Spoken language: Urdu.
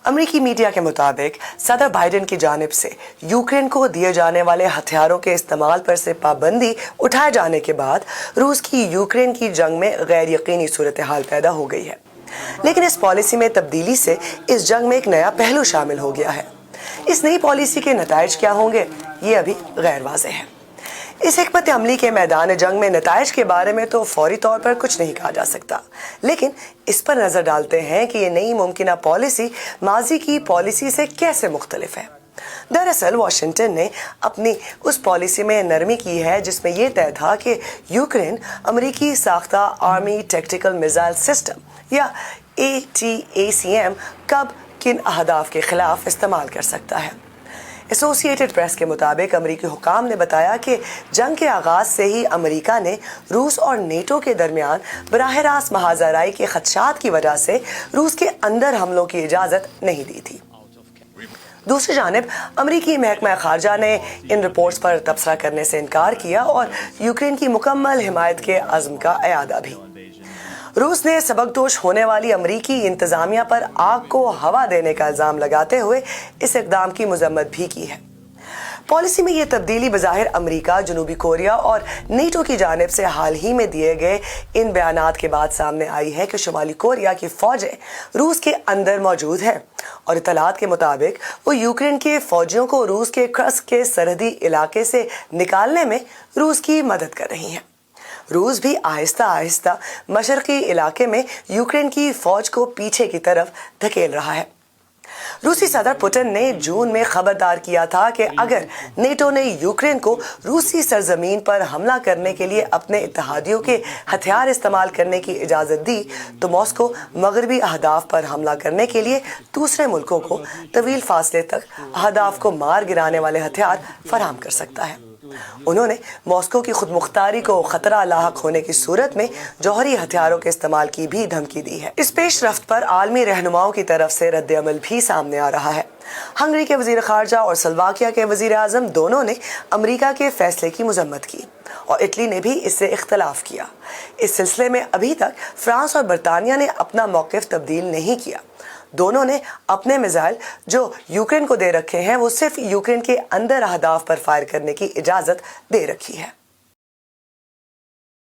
امریکی میڈیا کے مطابق صدر بائیڈن کی جانب سے یوکرین کو دیے جانے والے ہتھیاروں کے استعمال پر سے پابندی اٹھائے جانے کے بعد روس کی یوکرین کی جنگ میں غیر یقینی صورتحال پیدا ہو گئی ہے، لیکن اس پالیسی میں تبدیلی سے اس جنگ میں ایک نیا پہلو شامل ہو گیا ہے۔ اس نئی پالیسی کے نتائج کیا ہوں گے، یہ ابھی غیر واضح ہے۔ اس حکمت عملی کے میدان جنگ میں نتائج کے بارے میں تو فوری طور پر کچھ نہیں کہا جا سکتا، لیکن اس پر نظر ڈالتے ہیں کہ یہ نئی ممکنہ پالیسی ماضی کی پالیسی سے کیسے مختلف ہے۔ دراصل واشنگٹن نے اپنی اس پالیسی میں نرمی کی ہے جس میں یہ طے تھا کہ یوکرین امریکی ساختہ آرمی ٹیکٹیکل میزائل سسٹم یا ATACM کب کن اہداف کے خلاف استعمال کر سکتا ہے۔ ایسوسی ایٹڈ پریس کے مطابق امریکی حکام نے بتایا کہ جنگ کے آغاز سے ہی امریکہ نے روس اور نیٹو کے درمیان براہ راست محاذ آرائی کے خدشات کی وجہ سے روس کے اندر حملوں کی اجازت نہیں دی تھی۔ دوسری جانب امریکی محکمہ خارجہ نے ان رپورٹس پر تبصرہ کرنے سے انکار کیا اور یوکرین کی مکمل حمایت کے عزم کا اعادہ بھی۔ روس نے سبکدوش ہونے والی امریکی انتظامیہ پر آگ کو ہوا دینے کا الزام لگاتے ہوئے اس اقدام کی مذمت بھی کی ہے۔ پالیسی میں یہ تبدیلی بظاہر امریکہ، جنوبی کوریا اور نیٹو کی جانب سے حال ہی میں دیے گئے ان بیانات کے بعد سامنے آئی ہے کہ شمالی کوریا کی فوجیں روس کے اندر موجود ہیں اور اطلاعات کے مطابق وہ یوکرین کے فوجیوں کو روس کے کرسک کے سرحدی علاقے سے نکالنے میں روس کی مدد کر رہی ہیں۔ روس بھی آہستہ آہستہ مشرقی علاقے میں یوکرین کی فوج کو پیچھے کی طرف دھکیل رہا ہے۔ روسی صدر پوٹن نے جون میں خبردار کیا تھا کہ اگر نیٹو نے یوکرین کو روسی سرزمین پر حملہ کرنے کے لیے اپنے اتحادیوں کے ہتھیار استعمال کرنے کی اجازت دی تو ماسکو مغربی اہداف پر حملہ کرنے کے لیے دوسرے ملکوں کو طویل فاصلے تک اہداف کو مار گرانے والے ہتھیار فراہم کر سکتا ہے۔ انہوں نے ماسکو کی خود مختاری کو خطرہ لاحق ہونے کی صورت میں جوہری ہتھیاروں کے استعمال کی بھی دھمکی دی ہے۔ اس پیش رفت پر عالمی رہنماؤں کی طرف سے رد عمل بھی سامنے آ رہا ہے۔ ہنگری کے وزیر خارجہ اور سلواکیہ کے وزیر اعظم دونوں نے امریکہ کے فیصلے کی مذمت کی اور اٹلی نے بھی اس سے اختلاف کیا۔ اس سلسلے میں ابھی تک فرانس اور برطانیہ نے اپنا موقف تبدیل نہیں کیا۔ دونوں نے اپنے میزائل جو یوکرین کو دے رکھے ہیں وہ صرف یوکرین کے اندر اہداف پر فائر کرنے کی اجازت دے رکھی ہے۔